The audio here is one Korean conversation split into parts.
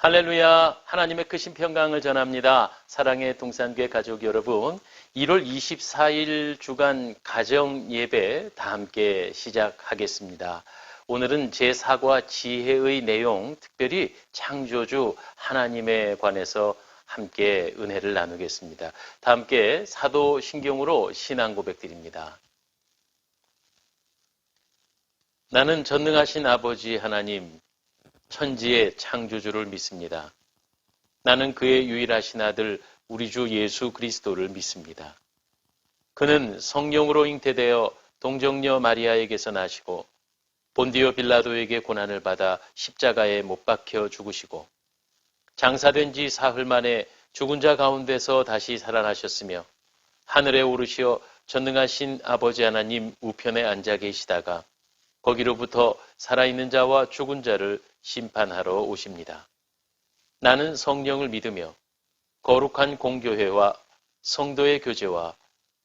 할렐루야, 하나님의 크신 평강을 전합니다. 사랑의 동산교회 가족 여러분, 1월 24일 주간 가정 예배 다 함께 시작하겠습니다. 오늘은 제4과 지혜의 내용, 특별히 창조주 하나님에 관해서 함께 은혜를 나누겠습니다. 다 함께 사도신경으로 신앙 고백드립니다. 나는 전능하신 아버지 하나님, 천지의 창조주를 믿습니다. 나는 그의 유일하신 아들 우리 주 예수 그리스도를 믿습니다. 그는 성령으로 잉태되어 동정녀 마리아에게서 나시고 본디오 빌라도에게 고난을 받아 십자가에 못 박혀 죽으시고 장사된 지 사흘 만에 죽은 자 가운데서 다시 살아나셨으며 하늘에 오르시어 전능하신 아버지 하나님 우편에 앉아 계시다가 거기로부터 살아있는 자와 죽은 자를 심판하러 오십니다. 나는 성령을 믿으며 거룩한 공교회와 성도의 교제와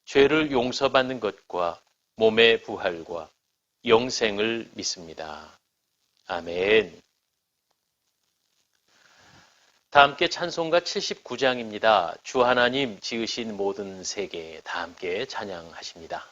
죄를 용서받는 것과 몸의 부활과 영생을 믿습니다. 아멘. 다 함께 찬송가 79장입니다. 주 하나님 지으신 모든 세계 다 함께 찬양하십니다.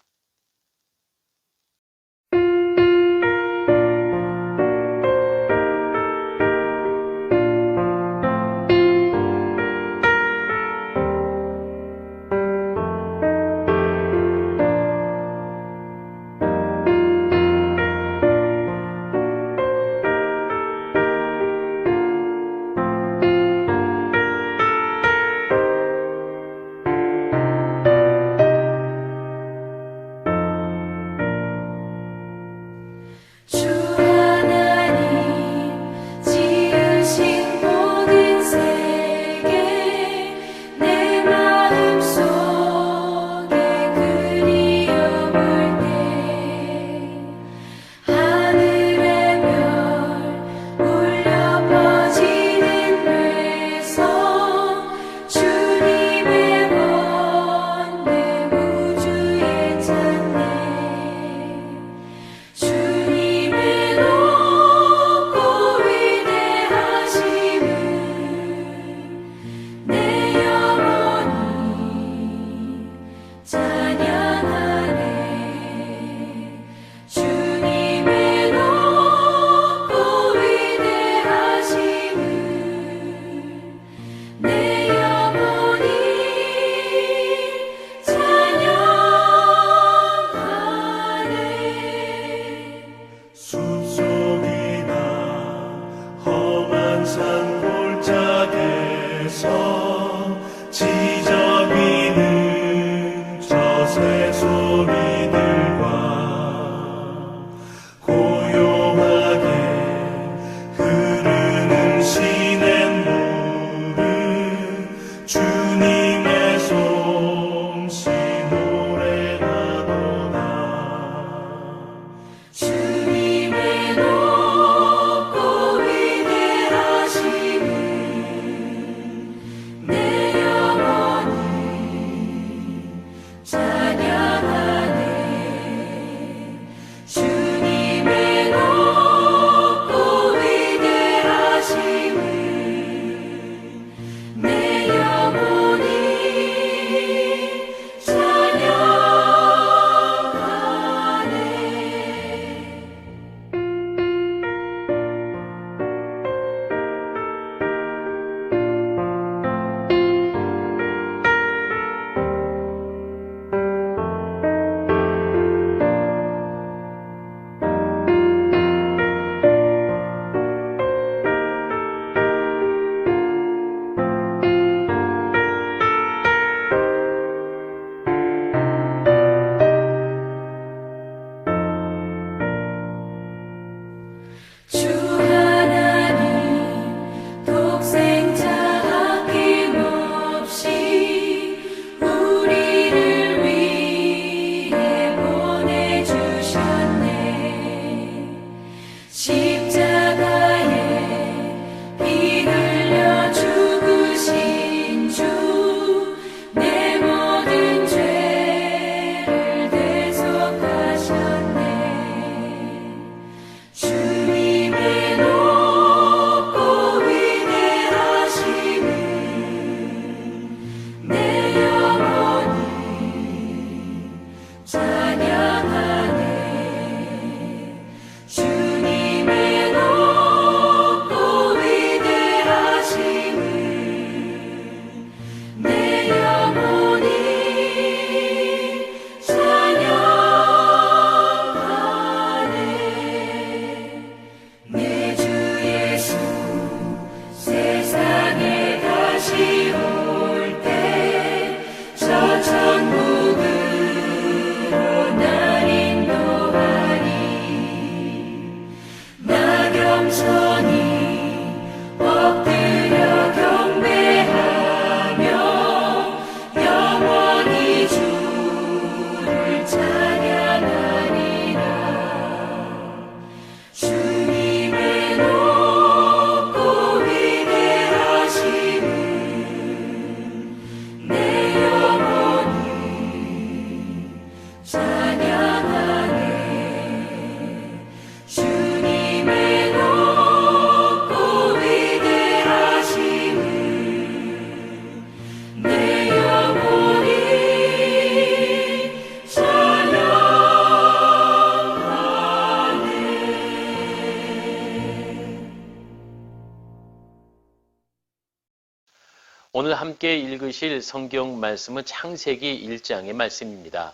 함께 읽으실 성경 말씀은 창세기 1장의 말씀입니다.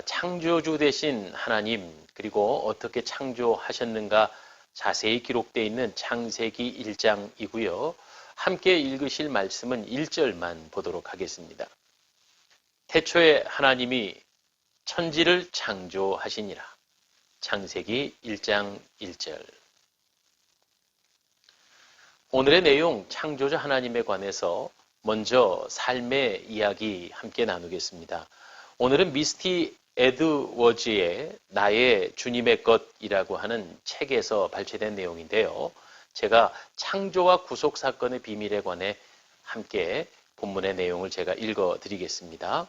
창조주 되신 하나님, 그리고 어떻게 창조하셨는가 자세히 기록되어 있는 창세기 1장이고요. 함께 읽으실 말씀은 1절만 보도록 하겠습니다. 태초에 하나님이 천지를 창조하시니라. 창세기 1장 1절. 오늘의 내용 창조주 하나님에 관해서 먼저 삶의 이야기 함께 나누겠습니다. 오늘은 미스티 에드워즈의 나의 주님의 것이라고 하는 책에서 발췌된 내용인데요. 제가 창조와 구속 사건의 비밀에 관해 함께 본문의 내용을 제가 읽어드리겠습니다.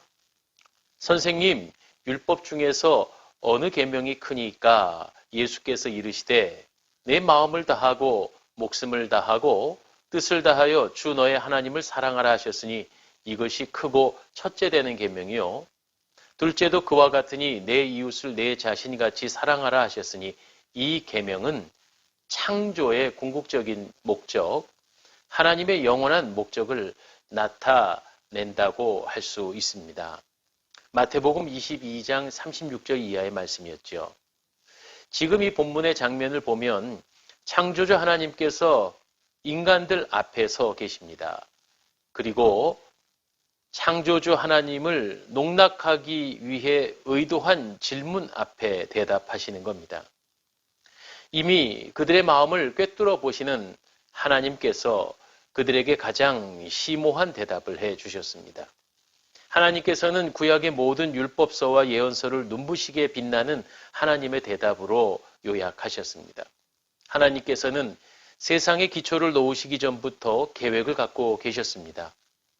선생님, 율법 중에서 어느 계명이 크니까? 예수께서 이르시되 내 마음을 다하고 목숨을 다하고 뜻을 다하여 주 너의 하나님을 사랑하라 하셨으니 이것이 크고 첫째 되는 계명이요. 둘째도 그와 같으니 내 이웃을 내 자신같이 사랑하라 하셨으니 이 계명은 창조의 궁극적인 목적, 하나님의 영원한 목적을 나타낸다고 할 수 있습니다. 마태복음 22장 36절 이하의 말씀이었죠. 지금 이 본문의 장면을 보면 창조주 하나님께서 인간들 앞에 서 계십니다. 그리고 창조주 하나님을 농락하기 위해 의도한 질문 앞에 대답하시는 겁니다. 이미 그들의 마음을 꿰뚫어 보시는 하나님께서 그들에게 가장 심오한 대답을 해 주셨습니다. 하나님께서는 구약의 모든 율법서와 예언서를 눈부시게 빛나는 하나님의 대답으로 요약하셨습니다. 하나님께서는 세상의 기초를 놓으시기 전부터 계획을 갖고 계셨습니다.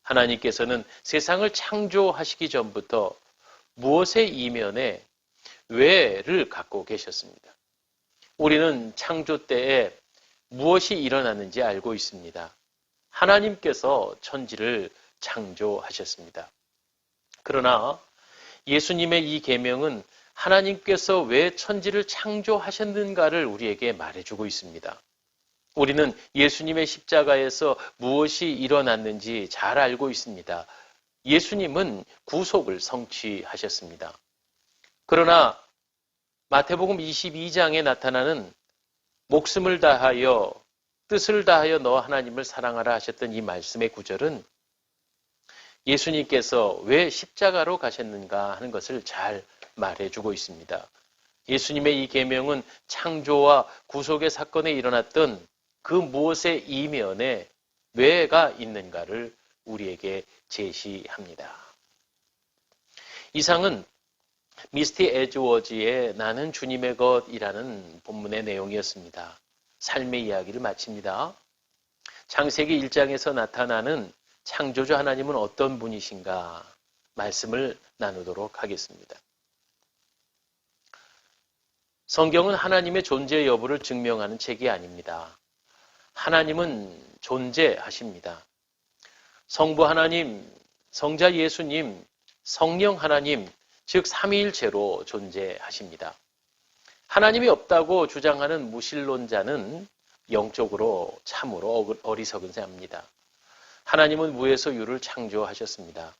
하나님께서는 세상을 창조하시기 전부터 무엇의 이면에 왜를 갖고 계셨습니다. 우리는 창조 때에 무엇이 일어났는지 알고 있습니다. 하나님께서 천지를 창조하셨습니다. 그러나 예수님의 이 계명은 하나님께서 왜 천지를 창조하셨는가를 우리에게 말해주고 있습니다. 우리는 예수님의 십자가에서 무엇이 일어났는지 잘 알고 있습니다. 예수님은 구속을 성취하셨습니다. 그러나 마태복음 22장에 나타나는 목숨을 다하여 뜻을 다하여 너 하나님을 사랑하라 하셨던 이 말씀의 구절은 예수님께서 왜 십자가로 가셨는가 하는 것을 잘 말해주고 있습니다. 예수님의 이 계명은 창조와 구속의 사건에 일어났던 그 무엇의 이면에 왜가 있는가를 우리에게 제시합니다. 이상은 미스티 에드워즈의 나는 주님의 것이라는 본문의 내용이었습니다. 삶의 이야기를 마칩니다. 창세기 1장에서 나타나는 창조주 하나님은 어떤 분이신가 말씀을 나누도록 하겠습니다. 성경은 하나님의 존재 여부를 증명하는 책이 아닙니다. 하나님은 존재하십니다. 성부 하나님, 성자 예수님, 성령 하나님, 즉 삼위일체로 존재하십니다. 하나님이 없다고 주장하는 무신론자는 영적으로 참으로 어리석은 자입니다. 하나님은 무에서 유를 창조하셨습니다.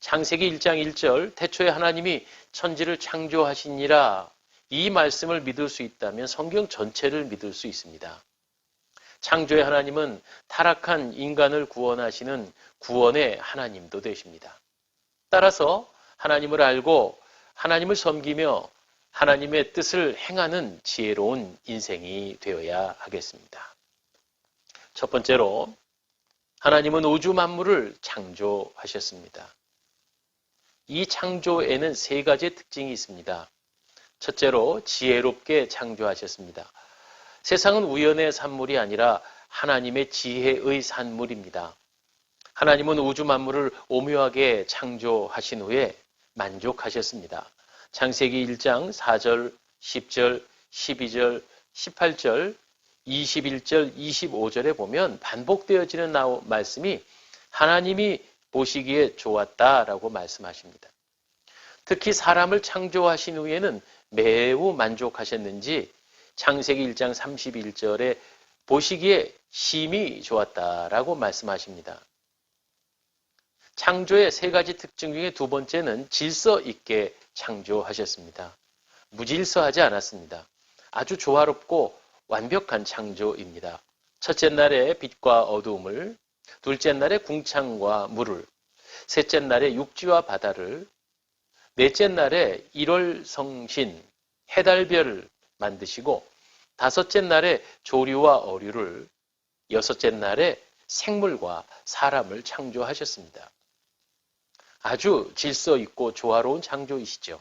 창세기 1장 1절 태초에 하나님이 천지를 창조하시니라 이 말씀을 믿을 수 있다면 성경 전체를 믿을 수 있습니다. 창조의 하나님은 타락한 인간을 구원하시는 구원의 하나님도 되십니다. 따라서 하나님을 알고 하나님을 섬기며 하나님의 뜻을 행하는 지혜로운 인생이 되어야 하겠습니다. 첫 번째로 하나님은 우주 만물을 창조하셨습니다. 이 창조에는 세 가지의 특징이 있습니다. 첫째로 지혜롭게 창조하셨습니다. 세상은 우연의 산물이 아니라 하나님의 지혜의 산물입니다. 하나님은 우주 만물을 오묘하게 창조하신 후에 만족하셨습니다. 창세기 1장 4절, 10절, 12절, 18절, 21절, 25절에 보면 반복되어지는 말씀이 하나님이 보시기에 좋았다라고 말씀하십니다. 특히 사람을 창조하신 후에는 매우 만족하셨는지 창세기 1장 31절에 보시기에 심히 좋았다라고 말씀하십니다. 창조의 세 가지 특징 중에 두 번째는 질서 있게 창조하셨습니다. 무질서하지 않았습니다. 아주 조화롭고 완벽한 창조입니다. 첫째 날에 빛과 어두움을, 둘째 날에 궁창과 물을, 셋째 날에 육지와 바다를, 넷째 날에 일월성신, 해달별을 만드시고, 다섯째 날에 조류와 어류를, 여섯째 날에 생물과 사람을 창조하셨습니다. 아주 질서 있고 조화로운 창조이시죠.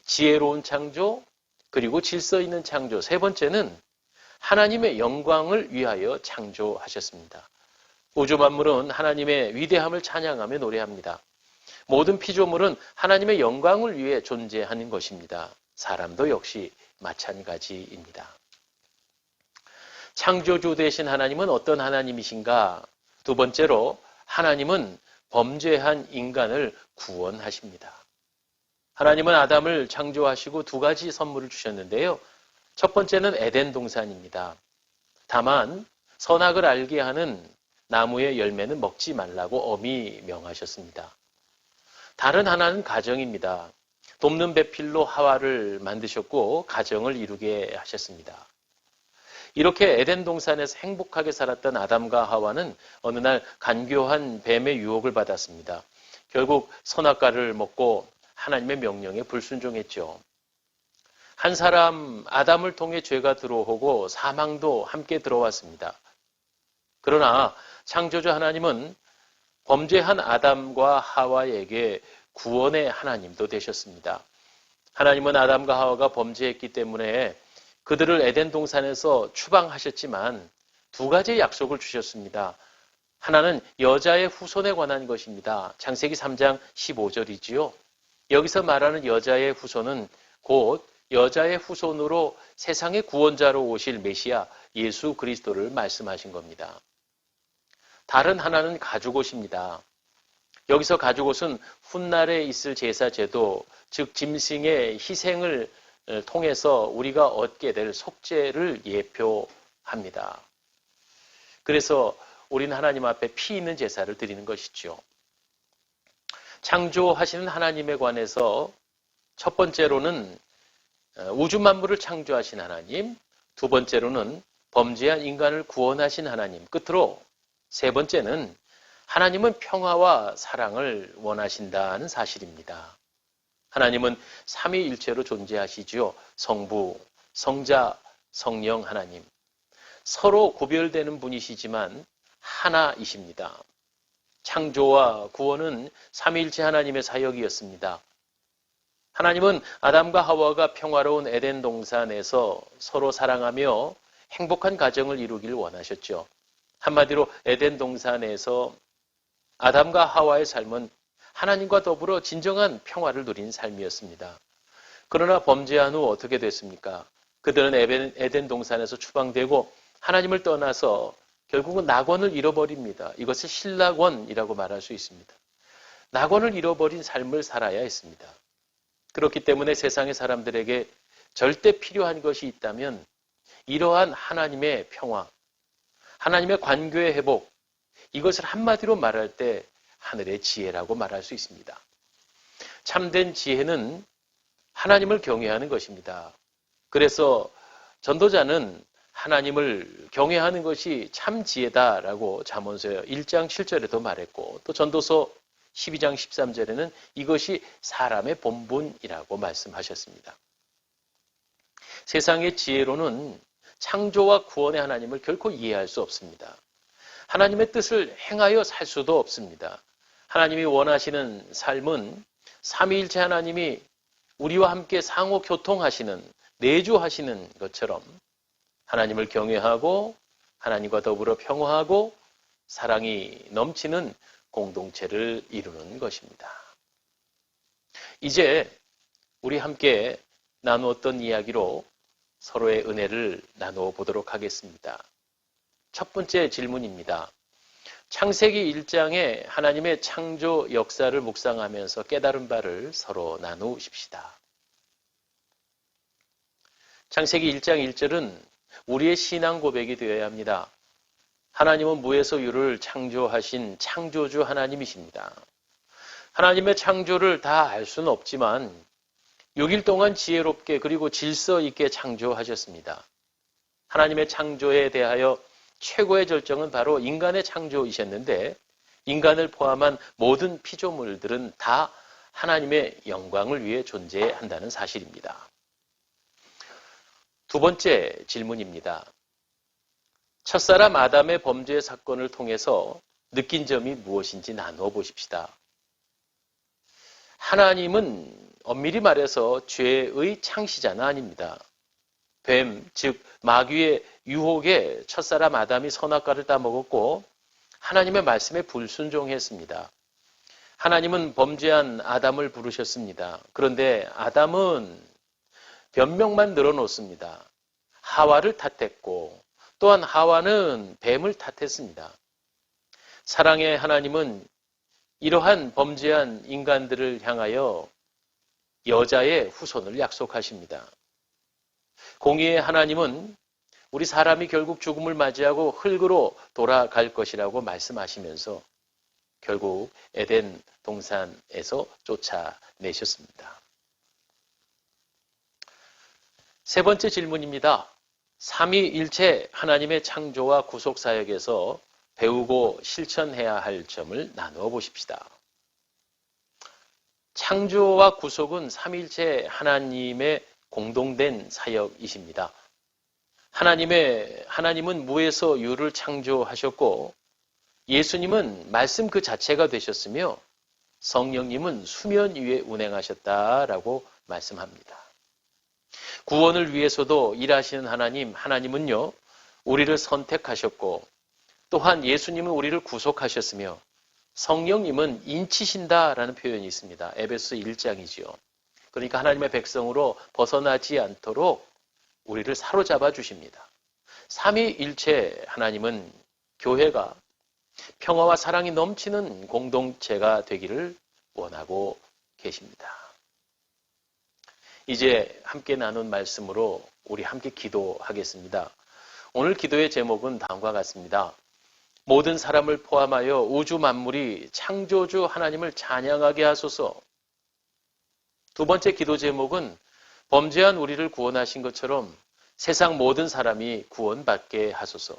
지혜로운 창조, 그리고 질서 있는 창조. 세 번째는 하나님의 영광을 위하여 창조하셨습니다. 우주 만물은 하나님의 위대함을 찬양하며 노래합니다. 모든 피조물은 하나님의 영광을 위해 존재하는 것입니다. 사람도 역시 마찬가지입니다. 창조주 되신 하나님은 어떤 하나님이신가? 두 번째로 하나님은 범죄한 인간을 구원하십니다. 하나님은 아담을 창조하시고 두 가지 선물을 주셨는데요. 첫 번째는 에덴 동산입니다. 다만 선악을 알게 하는 나무의 열매는 먹지 말라고 엄히 명하셨습니다. 다른 하나는 가정입니다. 돕는 배필로 하와를 만드셨고 가정을 이루게 하셨습니다. 이렇게 에덴 동산에서 행복하게 살았던 아담과 하와는 어느 날 간교한 뱀의 유혹을 받았습니다. 결국 선악과를 먹고 하나님의 명령에 불순종했죠. 한 사람 아담을 통해 죄가 들어오고 사망도 함께 들어왔습니다. 그러나 창조주 하나님은 범죄한 아담과 하와에게 구원의 하나님도 되셨습니다. 하나님은 아담과 하와가 범죄했기 때문에 그들을 에덴 동산에서 추방하셨지만 두 가지 약속을 주셨습니다. 하나는 여자의 후손에 관한 것입니다. 창세기 3장 15절이지요. 여기서 말하는 여자의 후손은 곧 여자의 후손으로 세상의 구원자로 오실 메시아 예수 그리스도를 말씀하신 겁니다. 다른 하나는 가죽옷입니다. 여기서 가죽옷은 훗날에 있을 제사 제도, 즉 짐승의 희생을 통해서 우리가 얻게 될 속죄를 예표합니다. 그래서 우리는 하나님 앞에 피 있는 제사를 드리는 것이죠. 창조하시는 하나님에 관해서 첫 번째로는 우주 만물을 창조하신 하나님, 두 번째로는 범죄한 인간을 구원하신 하나님, 끝으로 세 번째는 하나님은 평화와 사랑을 원하신다는 사실입니다. 하나님은 삼위일체로 존재하시지요. 성부, 성자, 성령 하나님. 서로 구별되는 분이시지만 하나이십니다. 창조와 구원은 삼위일체 하나님의 사역이었습니다. 하나님은 아담과 하와가 평화로운 에덴 동산에서 서로 사랑하며 행복한 가정을 이루길 원하셨죠. 한마디로 에덴 동산에서 아담과 하와의 삶은 하나님과 더불어 진정한 평화를 누린 삶이었습니다. 그러나 범죄한 후 어떻게 됐습니까? 그들은 에덴 동산에서 추방되고 하나님을 떠나서 결국은 낙원을 잃어버립니다. 이것을 신락원이라고 말할 수 있습니다. 낙원을 잃어버린 삶을 살아야 했습니다. 그렇기 때문에 세상의 사람들에게 절대 필요한 것이 있다면 이러한 하나님의 평화, 하나님의 관계의 회복, 이것을 한마디로 말할 때 하늘의 지혜라고 말할 수 있습니다. 참된 지혜는 하나님을 경외하는 것입니다. 그래서 전도자는 하나님을 경외하는 것이 참 지혜다라고 잠언서 1장 7절에도 말했고 또 전도서 12장 13절에는 이것이 사람의 본분이라고 말씀하셨습니다. 세상의 지혜로는 창조와 구원의 하나님을 결코 이해할 수 없습니다. 하나님의 뜻을 행하여 살 수도 없습니다. 하나님이 원하시는 삶은 삼위일체 하나님이 우리와 함께 상호 교통하시는, 내주하시는 것처럼 하나님을 경외하고 하나님과 더불어 평화하고 사랑이 넘치는 공동체를 이루는 것입니다. 이제 우리 함께 나누었던 이야기로 서로의 은혜를 나누어 보도록 하겠습니다. 첫 번째 질문입니다. 창세기 1장에 하나님의 창조 역사를 묵상하면서 깨달은 바를 서로 나누십시다. 창세기 1장 1절은 우리의 신앙 고백이 되어야 합니다. 하나님은 무에서 유를 창조하신 창조주 하나님이십니다. 하나님의 창조를 다 알 수는 없지만 6일 동안 지혜롭게 그리고 질서 있게 창조하셨습니다. 하나님의 창조에 대하여 최고의 절정은 바로 인간의 창조이셨는데 인간을 포함한 모든 피조물들은 다 하나님의 영광을 위해 존재한다는 사실입니다. 두 번째 질문입니다. 첫사람 아담의 범죄 사건을 통해서 느낀 점이 무엇인지 나누어 보십시다. 하나님은 엄밀히 말해서 죄의 창시자는 아닙니다. 뱀, 즉 마귀의 유혹에 첫사람 아담이 선악과를 따먹었고 하나님의 말씀에 불순종했습니다. 하나님은 범죄한 아담을 부르셨습니다. 그런데 아담은 변명만 늘어놓습니다. 하와를 탓했고 또한 하와는 뱀을 탓했습니다. 사랑의 하나님은 이러한 범죄한 인간들을 향하여 여자의 후손을 약속하십니다. 공의의 하나님은 우리 사람이 결국 죽음을 맞이하고 흙으로 돌아갈 것이라고 말씀하시면서 결국 에덴 동산에서 쫓아내셨습니다. 세 번째 질문입니다. 삼위일체 하나님의 창조와 구속 사역에서 배우고 실천해야 할 점을 나누어 보십시다. 창조와 구속은 삼위일체 하나님의 공동된 사역이십니다. 하나님은 무에서 유를 창조하셨고 예수님은 말씀 그 자체가 되셨으며 성령님은 수면 위에 운행하셨다라고 말씀합니다. 구원을 위해서도 일하시는 하나님은요, 우리를 선택하셨고 또한 예수님은 우리를 구속하셨으며 성령님은 인치신다라는 표현이 있습니다. 에베소 1장이지요. 그러니까 하나님의 백성으로 벗어나지 않도록 우리를 사로잡아 주십니다. 삼위일체 하나님은 교회가 평화와 사랑이 넘치는 공동체가 되기를 원하고 계십니다. 이제 함께 나눈 말씀으로 우리 함께 기도하겠습니다. 오늘 기도의 제목은 다음과 같습니다. 모든 사람을 포함하여 우주 만물이 창조주 하나님을 찬양하게 하소서. 두 번째 기도 제목은 범죄한 우리를 구원하신 것처럼 세상 모든 사람이 구원받게 하소서.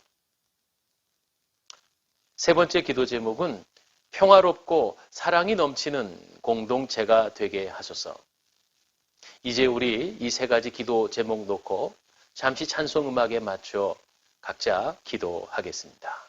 세 번째 기도 제목은 평화롭고 사랑이 넘치는 공동체가 되게 하소서. 이제 우리 이 세 가지 기도 제목 놓고 잠시 찬송 음악에 맞춰 각자 기도하겠습니다.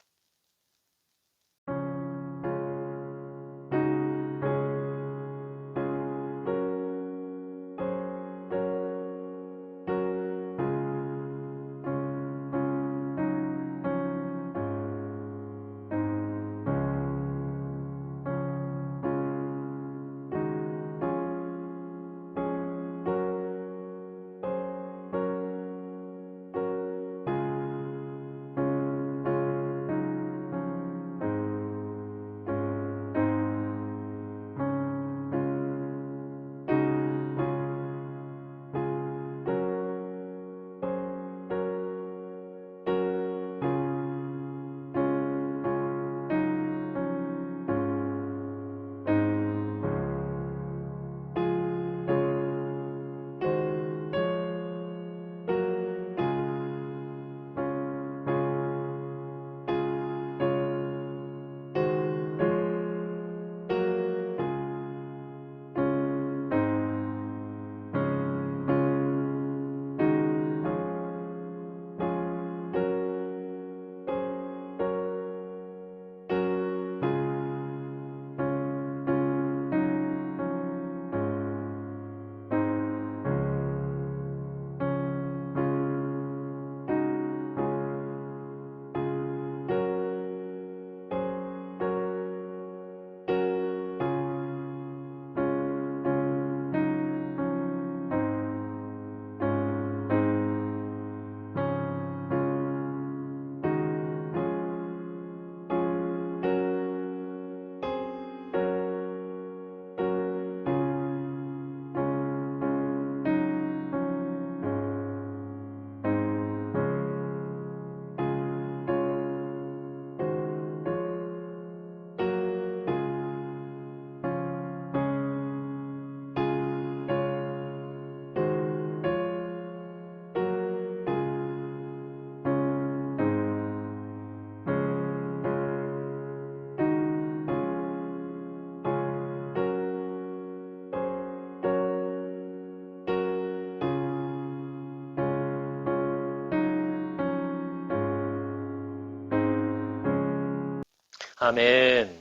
아멘.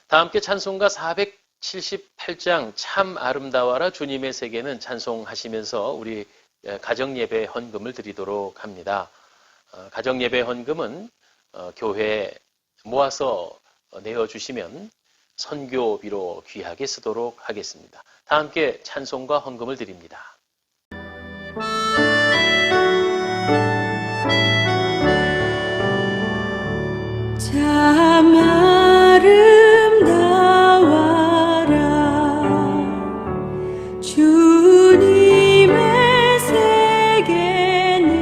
다 함께 찬송가 478장 참 아름다워라 주님의 세계는 찬송하시면서 우리 가정예배 헌금을 드리도록 합니다. 가정예배 헌금은 교회에 모아서 내어주시면 선교비로 귀하게 쓰도록 하겠습니다. 다 함께 찬송과 헌금을 드립니다. 참 아름다워라 주님의 세계는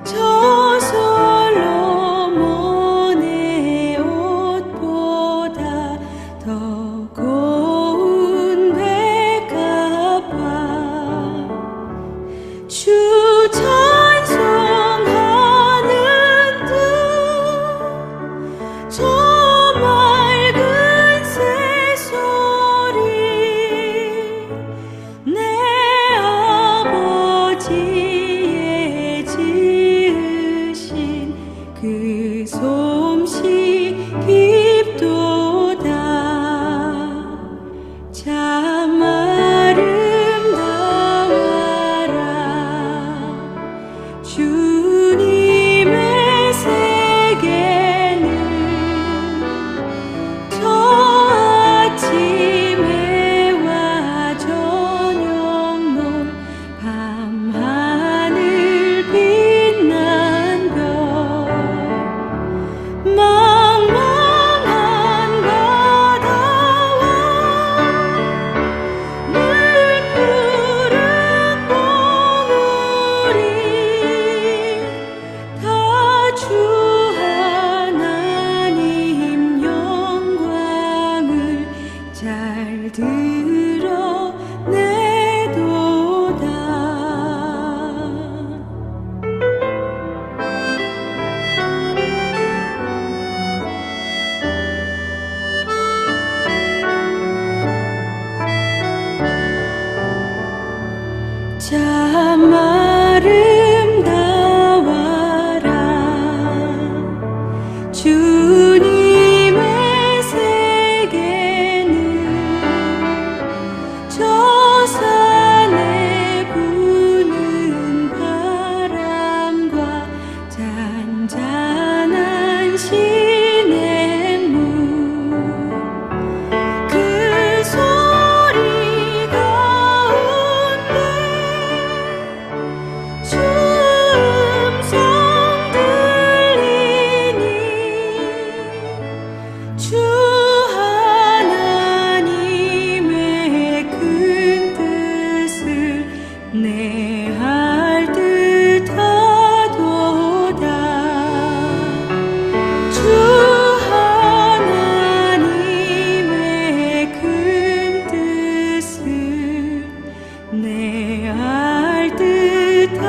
저 솔로몬의 옷보다 더 고운 백합화 주 찬송하는 저 맑은 새소리 내 아버지의 지으신 그 솜씨 깊도다 참 아름다워라 주님의 세계는 저 아침 해와 저녁 노을 밤하늘 빛난 별 망망한 바다와 늘 푸른 봉우리 다 주 하나님 영광을 잘 드러내도다 참 아름다워라 주님의 세계는 저 산에 부는 바람과 잔잔한 시냇물 그 소리 가운데 주 음성 들리니 주 하나님의 큰 뜻을 내할 듯하도다 주 하나님의 큰 뜻을 내할 듯하도다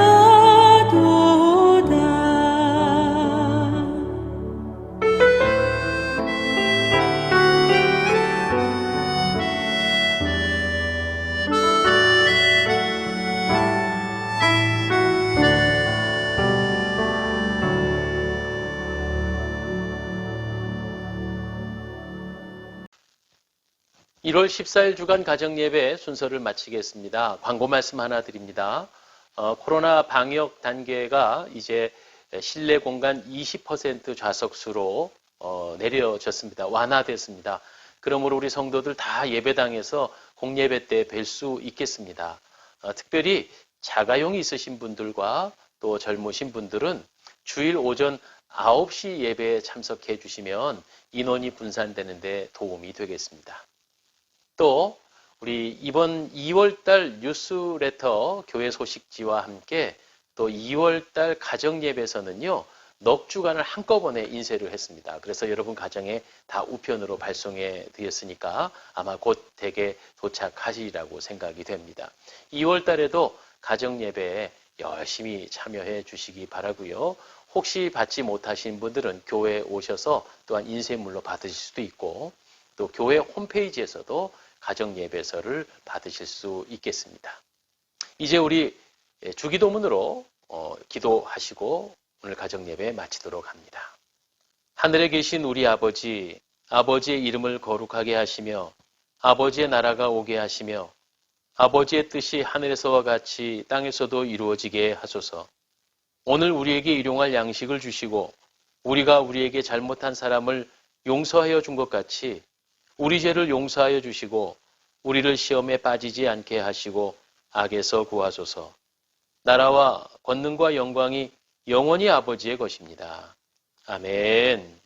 일 월 14일 주간 가정예배 순서를 마치겠습니다. 광고 말씀 하나 드립니다. 코로나 방역 단계가 이제 실내 공간 20% 좌석수로 내려졌습니다. 완화됐습니다. 그러므로 우리 성도들 다 예배당에서 공예배 때 뵐 수 있겠습니다. 특별히 자가용이 있으신 분들과 또 젊으신 분들은 주일 오전 9시 예배에 참석해 주시면 인원이 분산되는 데 도움이 되겠습니다. 또 우리 이번 2월달 뉴스레터 교회 소식지와 함께 또 2월달 가정예배에서는요. 넉 주간을 한꺼번에 인쇄를 했습니다. 그래서 여러분 가정에 다 우편으로 발송해 드렸으니까 아마 곧 댁에 도착하시리라고 생각이 됩니다. 2월달에도 가정예배에 열심히 참여해 주시기 바라고요. 혹시 받지 못하신 분들은 교회에 오셔서 또한 인쇄물로 받으실 수도 있고 또 교회 홈페이지에서도 가정예배서를 받으실 수 있겠습니다. 이제 우리 주기도문으로 기도하시고 오늘 가정예배 마치도록 합니다. 하늘에 계신 우리 아버지, 아버지의 이름을 거룩하게 하시며 아버지의 나라가 오게 하시며 아버지의 뜻이 하늘에서와 같이 땅에서도 이루어지게 하소서. 오늘 우리에게 일용할 양식을 주시고 우리가 우리에게 잘못한 사람을 용서하여 준 것 같이 우리 죄를 용서하여 주시고 우리를 시험에 빠지지 않게 하시고 악에서 구하소서. 나라와 권능과 영광이 영원히 아버지의 것입니다. 아멘.